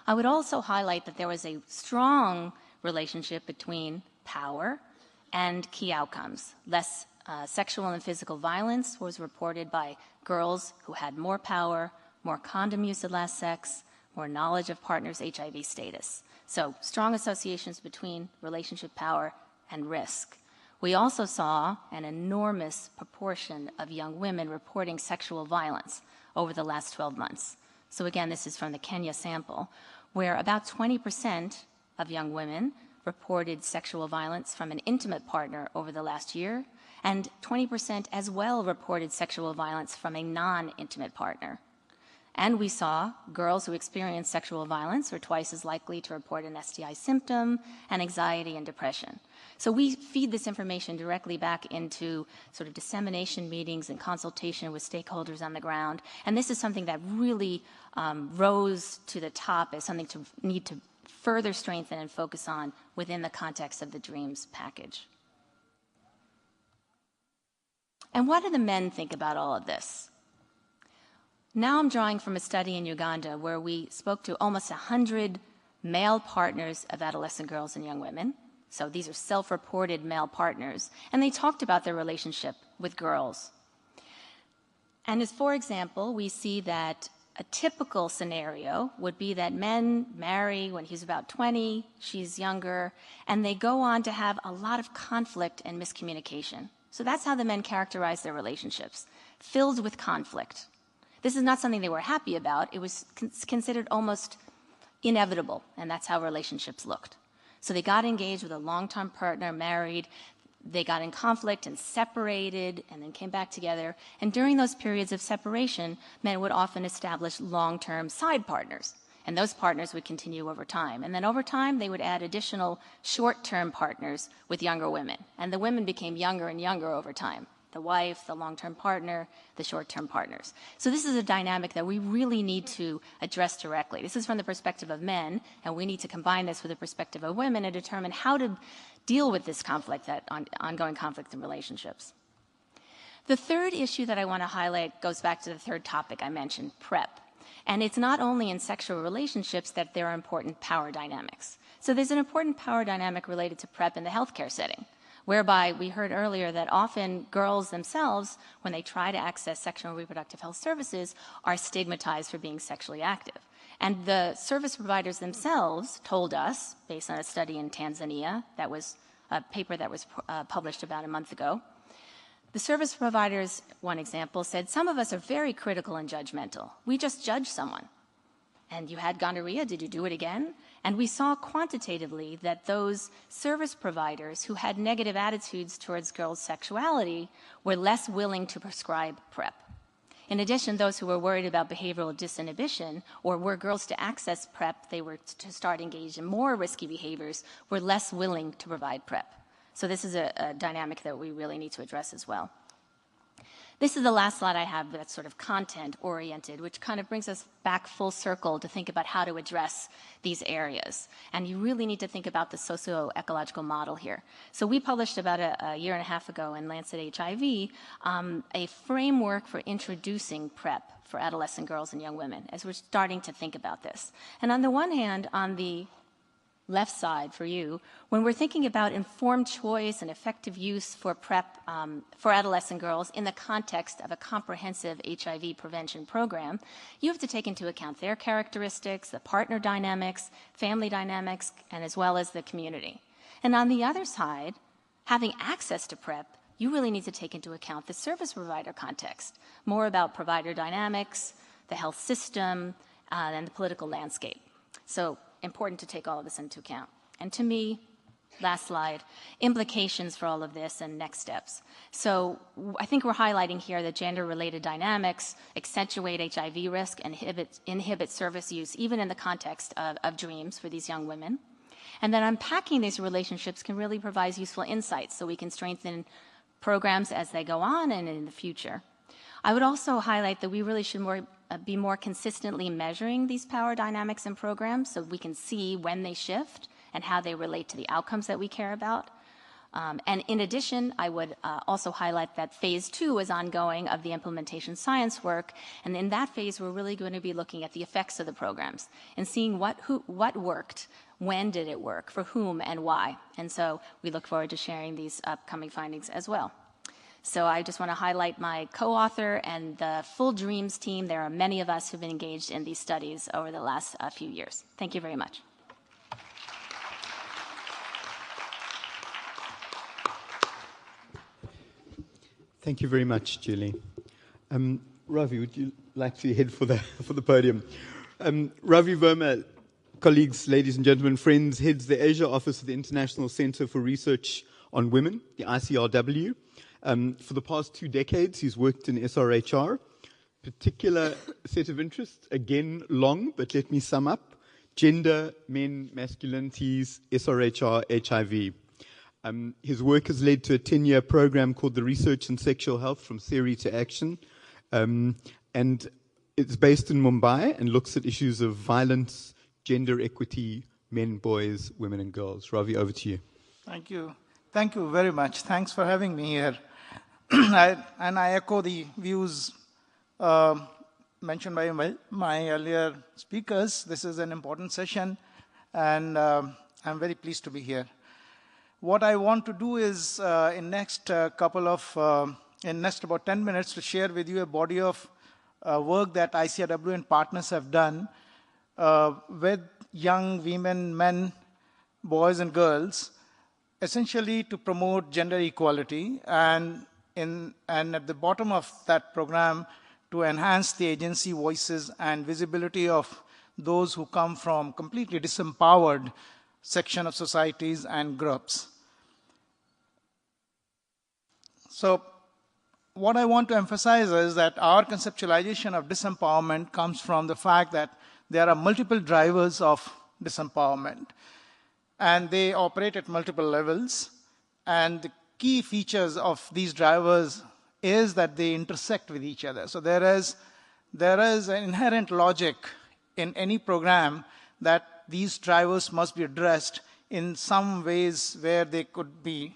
I would also highlight that there was a strong relationship between power and key outcomes. Less sexual and physical violence was reported by girls who had more power, more condom use at last sex, more knowledge of partners' HIV status. So strong associations between relationship power and risk. We also saw an enormous proportion of young women reporting sexual violence over the last 12 months. So again, this is from the Kenya sample, where about 20% of young women reported sexual violence from an intimate partner over the last year, and 20% as well reported sexual violence from a non-intimate partner. And we saw girls who experienced sexual violence were twice as likely to report an STI symptom and anxiety and depression. So we feed this information directly back into sort of dissemination meetings and consultation with stakeholders on the ground. And this is something that really rose to the top as something to need to further strengthen and focus on within the context of the DREAMS package. And what do the men think about all of this? Now I'm drawing from a study in Uganda where we spoke to almost 100 male partners of adolescent girls and young women. So these are self-reported male partners. And they talked about their relationship with girls. And as, for example, we see that a typical scenario would be that men marry when he's about 20, she's younger, and they go on to have a lot of conflict and miscommunication. So that's how the men characterize their relationships, filled with conflict. This is not something they were happy about. It was considered almost inevitable, and that's how relationships looked. So they got engaged with a long-term partner, married. they got in conflict and separated and then came back together. And during those periods of separation, men would often establish long-term side partners. And those partners would continue over time. And then over time, they would add additional short-term partners with younger women. And the women became younger and younger over time. The wife, the long-term partner, the short-term partners. So this is a dynamic that we really need to address directly. This is from the perspective of men, and we need to combine this with the perspective of women and determine how to deal with this conflict, that ongoing conflict in relationships. The third issue that I want to highlight goes back to the third topic I mentioned, PrEP. And it's not only in sexual relationships that there are important power dynamics. So there's an important power dynamic related to PrEP in the healthcare setting, whereby we heard earlier that often girls themselves, when they try to access sexual and reproductive health services, are stigmatized for being sexually active. And the service providers themselves told us, based on a study in Tanzania, that was a paper that was published about a month ago, the service providers, one example, said, some of us are very critical and judgmental. We just judge someone. And you had gonorrhea, did you do it again? And we saw quantitatively that those service providers who had negative attitudes towards girls' sexuality were less willing to prescribe PrEP. In addition, those who were worried about behavioral disinhibition, or were girls to access PrEP, they were to start engaged in more risky behaviors, were less willing to provide PrEP. So this is a dynamic that we really need to address as well. This is the last slide I have that's sort of content-oriented, which kind of brings us back full circle to think about how to address these areas. And you really need to think about the socio-ecological model here. So we published about a year and a half ago in Lancet HIV a framework for introducing PrEP for adolescent girls and young women as we're starting to think about this. And on the one hand, on the left side for you, when we're thinking about informed choice and effective use for PrEP for adolescent girls in the context of a comprehensive HIV prevention program, you have to take into account their characteristics, the partner dynamics, family dynamics, and as well as the community. And on the other side, having access to PrEP, you really need to take into account the service provider context, more about provider dynamics, the health system, and the political landscape. So important to take all of this into account. And to me, last slide, implications for all of this and next steps. So I think we're highlighting here that gender-related dynamics accentuate HIV risk and inhibit service use, even in the context of dreams for these young women. And then unpacking these relationships can really provide useful insights so we can strengthen programs as they go on and in the future. I would also highlight that we really should be more consistently measuring these power dynamics in programs so we can see when they shift and how they relate to the outcomes that we care about. And in addition, I would also highlight that phase 2 is ongoing of the implementation science work. And in that phase, we're really going to be looking at the effects of the programs and seeing what worked, when did it work, for whom and why. And so we look forward to sharing these upcoming findings as well. So I just want to highlight my co-author and the Full Dreams team. There are many of us who've been engaged in these studies over the last few years. Thank you very much. Thank you very much, Julie. Ravi, would you like to head for the podium? Ravi Verma, colleagues, ladies and gentlemen, friends, heads the Asia office of the International Center for Research on Women, the ICRW. For the past 2 decades, he's worked in SRHR. Particular set of interests, again, long, but let me sum up. Gender, men, masculinities, SRHR, HIV. His work has led to a 10-year program called the Research in Sexual Health from Theory to Action. And it's based in Mumbai and looks at issues of violence, gender equity, men, boys, women, and girls. Ravi, over to you. Thank you. Thank you very much. Thanks for having me here. And I echo the views mentioned by my earlier speakers. This is an important session, and I'm very pleased to be here. What I want to do is, in next about 10 minutes, to share with you a body of work that ICRW and partners have done with young women, men, boys, and girls, essentially to promote gender equality, and at the bottom of that program, to enhance the agency, voices, and visibility of those who come from completely disempowered section of societies and groups. So what I want to emphasize is that our conceptualization of disempowerment comes from the fact that there are multiple drivers of disempowerment, and they operate at multiple levels. And the key features of these drivers is that they intersect with each other. So there is an inherent logic in any program that these drivers must be addressed in some ways where they could be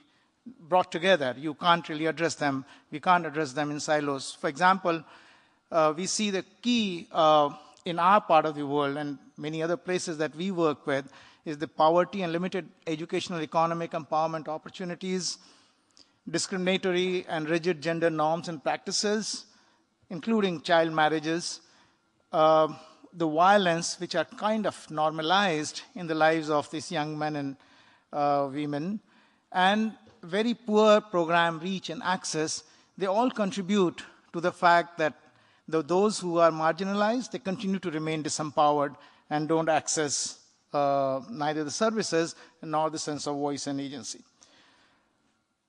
brought together. You can't really address them. We can't address them in silos. For example, we see the key in our part of the world and many other places that we work with is the poverty and limited educational economic empowerment opportunities, discriminatory and rigid gender norms and practices, including child marriages, the violence which are kind of normalized in the lives of these young men and women, and very poor program reach and access. They all contribute to the fact that those who are marginalized, they continue to remain disempowered and don't access neither the services nor the sense of voice and agency.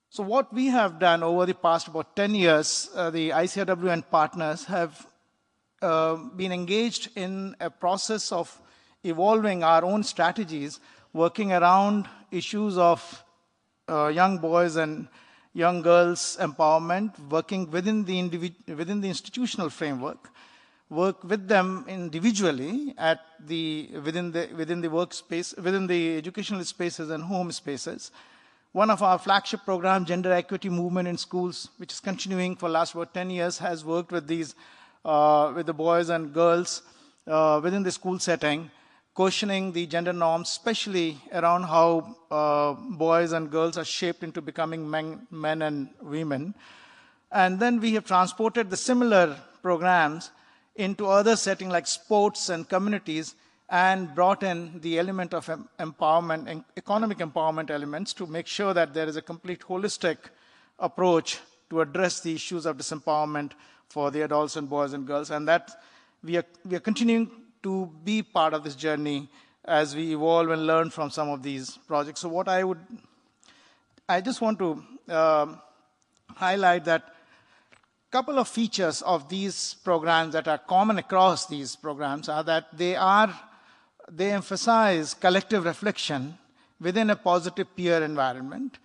So what we have done over the past about 10 years, the ICRW and partners have been engaged in a process of evolving our own strategies, working around issues of young boys and young girls empowerment, working within the institutional framework, work with them individually within the workspace, within the educational spaces and home spaces. One of our flagship programs, Gender Equity Movement in Schools, which is continuing for the last about 10 years, has worked with these, with the boys and girls within the school setting, questioning the gender norms, especially around how boys and girls are shaped into becoming men and women. And then we have transported the similar programs into other settings like sports and communities and brought in the element of empowerment and economic empowerment elements to make sure that there is a complete holistic approach to address the issues of disempowerment for the adults and boys and girls. And that we are continuing to be part of this journey as we evolve and learn from some of these projects. So what I just want to highlight that a couple of features of these programs that are common across these programs are that they emphasize collective reflection within a positive peer environment.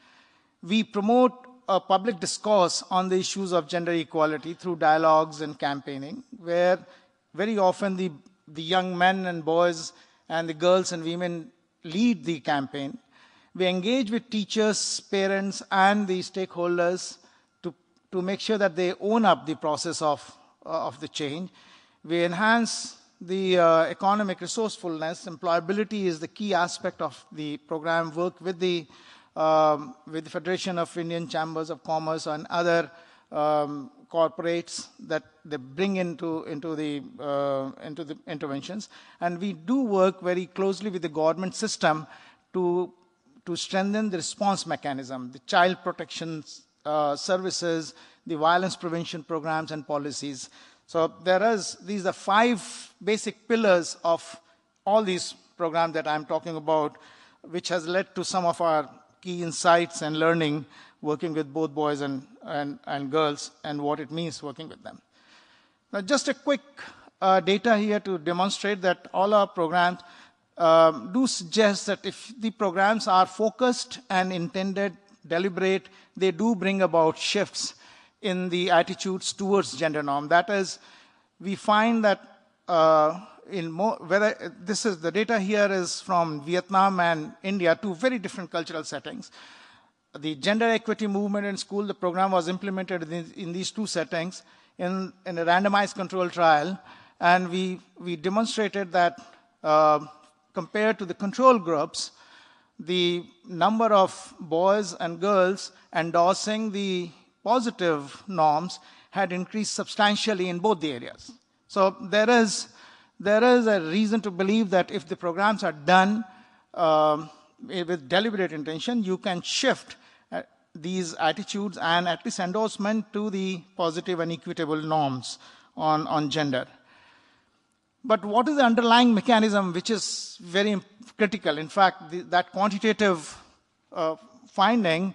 We promote a public discourse on the issues of gender equality through dialogues and campaigning, where very often the young men and boys and the girls and women lead the campaign. We engage with teachers, parents, and the stakeholders to make sure that they own up the process of the change. We enhance the economic resourcefulness. Employability is the key aspect of the program. Work with the Federation of Indian Chambers of Commerce and other corporates that they bring into the interventions. And we do work very closely with the government system to strengthen the response mechanism, the child protection services, the violence prevention programs and policies. So these are 5 basic pillars of all these programs that I'm talking about, which has led to some of our key insights and learning working with both boys and girls and what it means working with them. Now, just a quick data here to demonstrate that all our programs do suggest that if the programs are focused and intended, deliberate, they do bring about shifts in the attitudes towards gender norm. That is, we find that the data here is from Vietnam and India, 2 very different cultural settings. The Gender Equity Movement in School, the program was implemented in these 2 settings in a randomized control trial, and we demonstrated that compared to the control groups, the number of boys and girls endorsing the positive norms had increased substantially in both the areas. So there is a reason to believe that if the programs are done with deliberate intention, you can shift these attitudes and at least endorsement to the positive and equitable norms on gender. But what is the underlying mechanism which is very critical? In fact, that quantitative finding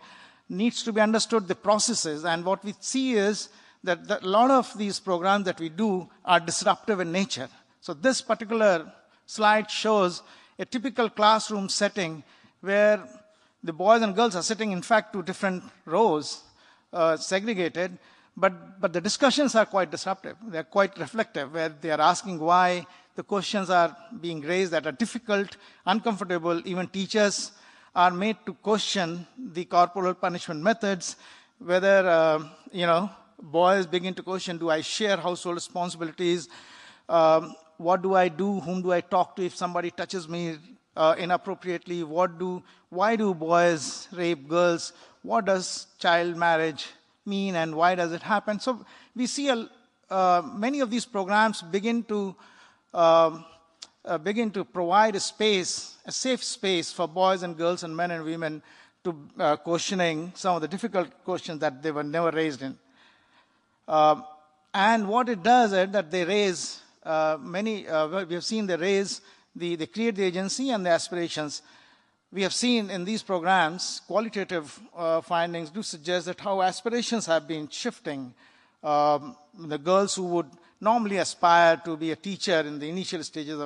needs to be understood the processes. And what we see is that a lot of these programs that we do are disruptive in nature. So this particular slide shows a typical classroom setting where the boys and girls are sitting, in fact, 2 different rows, segregated, but the discussions are quite disruptive. They're quite reflective, where they are asking why the questions are being raised that are difficult, uncomfortable. Even teachers are made to question the corporal punishment methods, whether, boys begin to question, do I share household responsibilities? What do I do? Whom do I talk to if somebody touches me inappropriately? Why do boys rape girls? What does child marriage mean, and why does it happen? So we see many of these programs begin to provide a safe space for boys and girls and men and women to questioning some of the difficult questions that they were never raised in. And what it does is that they raise we have seen they create the agency and the aspirations. We have seen in these programs, qualitative findings do suggest that how aspirations have been shifting. The girls who would normally aspire to be a teacher in the initial stages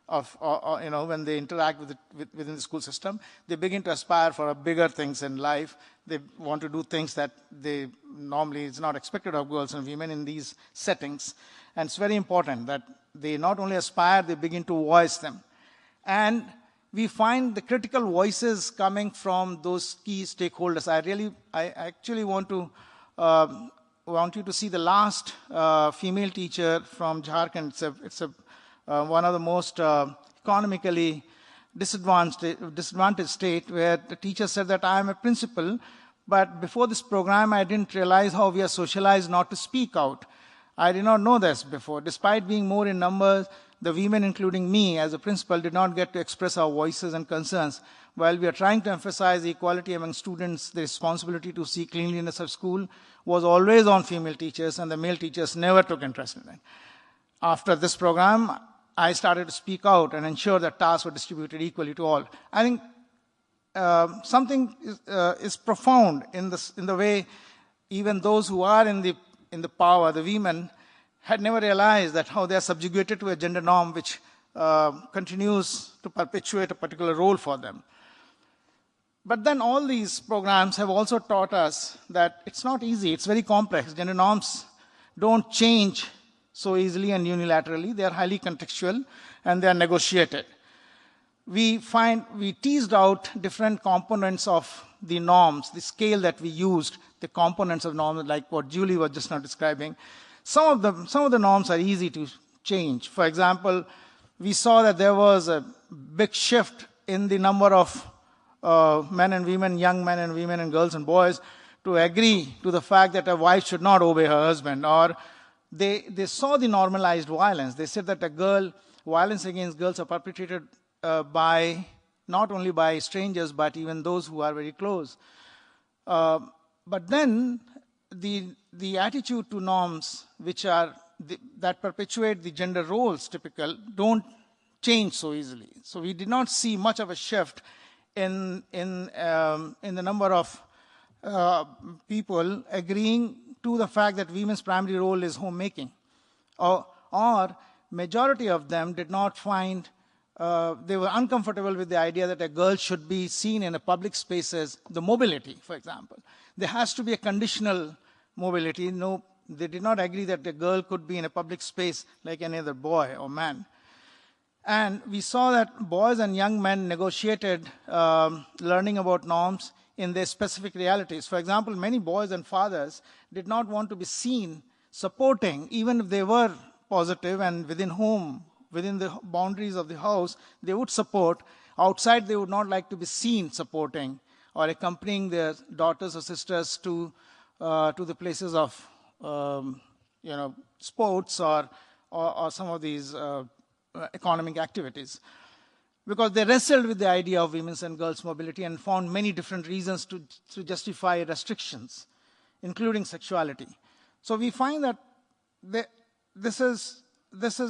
when they interact within the school system, they begin to aspire for bigger things in life. They want to do things that they normally is not expected of girls and women in these settings. And it's very important that they not only aspire, they begin to voice them. And we find the critical voices coming from those key stakeholders. I actually want you to see the last female teacher from Jharkhand. It's one of the most economically disadvantaged state, where the teacher said that I am a principal, but before this program I didn't realize how we are socialized not to speak out. I did not know this before. Despite being more in numbers, the women, including me as a principal, did not get to express our voices and concerns. While we are trying to emphasize equality among students, the responsibility to see cleanliness of school was always on female teachers, and the male teachers never took interest in it. After this program, I started to speak out and ensure that tasks were distributed equally to all. I think something is profound in the way even those who are in the power, the women, had never realized that how they are subjugated to a gender norm which continues to perpetuate a particular role for them. But then all these programs have also taught us that it's not easy, it's very complex. Gender norms don't change so easily and unilaterally. They are highly contextual and they are negotiated. We teased out different components of the norms, the scale that we used, the components of norms, like what Julie was just now describing. Some of the norms are easy to change. For example, we saw that there was a big shift in the number of men and women, young men and women and girls and boys, to agree to the fact that a wife should not obey her husband. Or they saw the normalized violence. They said that violence against girls are perpetrated not only by strangers, but even those who are very close. But then the attitude to norms that perpetuate the gender roles typical don't change so easily. So we did not see much of a shift in the number of people agreeing to the fact that women's primary role is homemaking. Or majority of them did not find, they were uncomfortable with the idea that a girl should be seen in a public spaces, the mobility, for example. There has to be a conditional mobility. No, they did not agree that a girl could be in a public space like any other boy or man. And we saw that boys and young men negotiated learning about norms in their specific realities. For example, many boys and fathers did not want to be seen supporting, even if they were positive and within the boundaries of the house, they would support. Outside, they would not like to be seen supporting or accompanying their daughters or sisters to the places of sports or some of these economic activities, because they wrestled with the idea of women's and girls' mobility and found many different reasons to justify restrictions, including sexuality. So we find that this is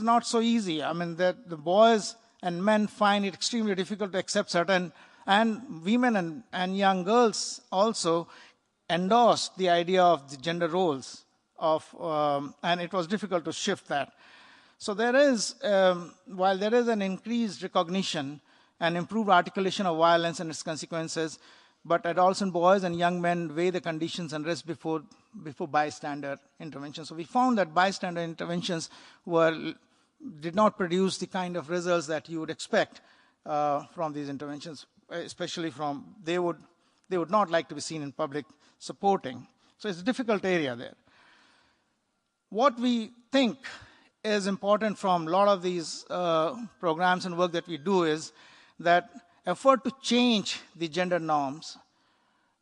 not so easy. I mean, that the boys and men find it extremely difficult to accept certain, and women and young girls also endorsed the idea of the gender roles and it was difficult to shift that. So there is, while there is an increased recognition and improved articulation of violence and its consequences, but adolescent boys and young men weigh the conditions and risks before bystander intervention. So we found that bystander interventions did not produce the kind of results that you would expect from these interventions, especially from they would not like to be seen in public supporting. So it's a difficult area there. What we think is important from a lot of these programs and work that we do is that effort to change the gender norms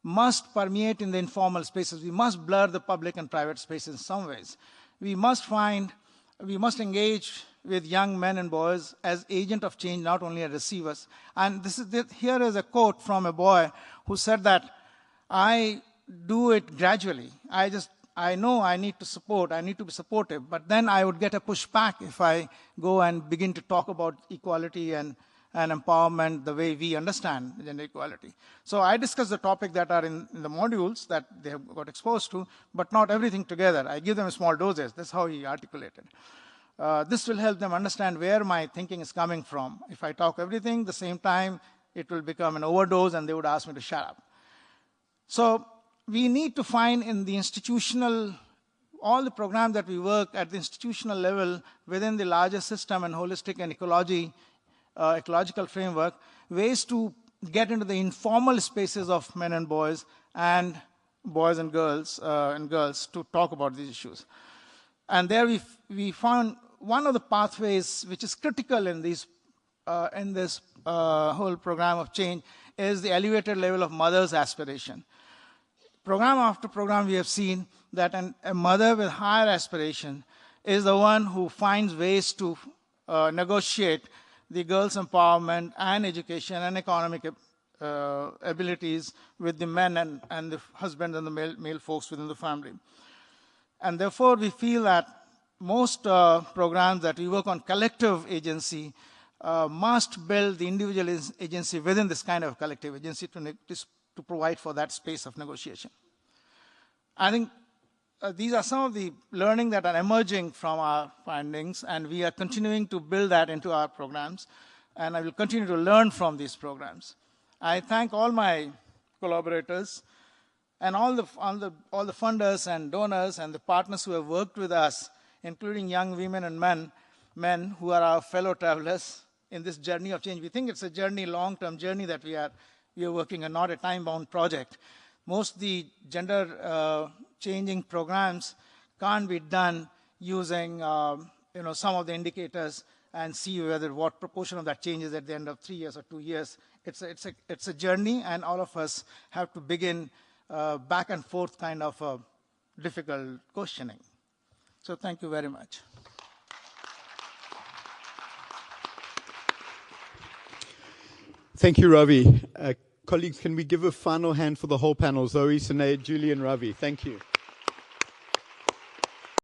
must permeate in the informal spaces. We must blur the public and private spaces in some ways. We must engage with young men and boys as agent of change, not only as receivers. And here is a quote from a boy who said that, I do it gradually. I know I need to be supportive, but then I would get a pushback if I go and begin to talk about equality and empowerment the way we understand gender equality. So I discuss the topic that are in the modules that they have got exposed to, but not everything together. I give them small doses. That's how he articulated. This will help them understand where my thinking is coming from. If I talk everything at the same time, it will become an overdose and they would ask me to shut up. So we need to find in the institutional, all the programs that we work at the institutional level within the larger system and holistic and ecological framework, ways to get into the informal spaces of men and boys and girls to talk about these issues. And there we found one of the pathways which is critical in this whole program of change is the elevated level of mother's aspiration. Program after program, we have seen that a mother with higher aspiration is the one who finds ways to negotiate the girls' empowerment and education and economic abilities with the men and the husband and the male folks within the family. And therefore, we feel that most programs that we work on collective agency must build the individual agency within this kind of collective agency to provide for that space of negotiation. I think these are some of the learning that are emerging from our findings, and we are continuing to build that into our programs, and I will continue to learn from these programs. I thank all my collaborators and all the funders and donors and the partners who have worked with us, including young women and men who are our fellow travelers in this journey of change. We think it's a journey, long-term journey that we are working on, not a time-bound project. Most of the gender changing programs can't be done using some of the indicators and see whether what proportion of that changes at the end of 3 years or 2 years. It's a journey, and all of us have to begin back and forth kind of difficult questioning. So thank you very much. Thank you, Ravi. Colleagues, can we give a final hand for the whole panel? Zoe, Sinead, Julie, and Ravi. Thank you.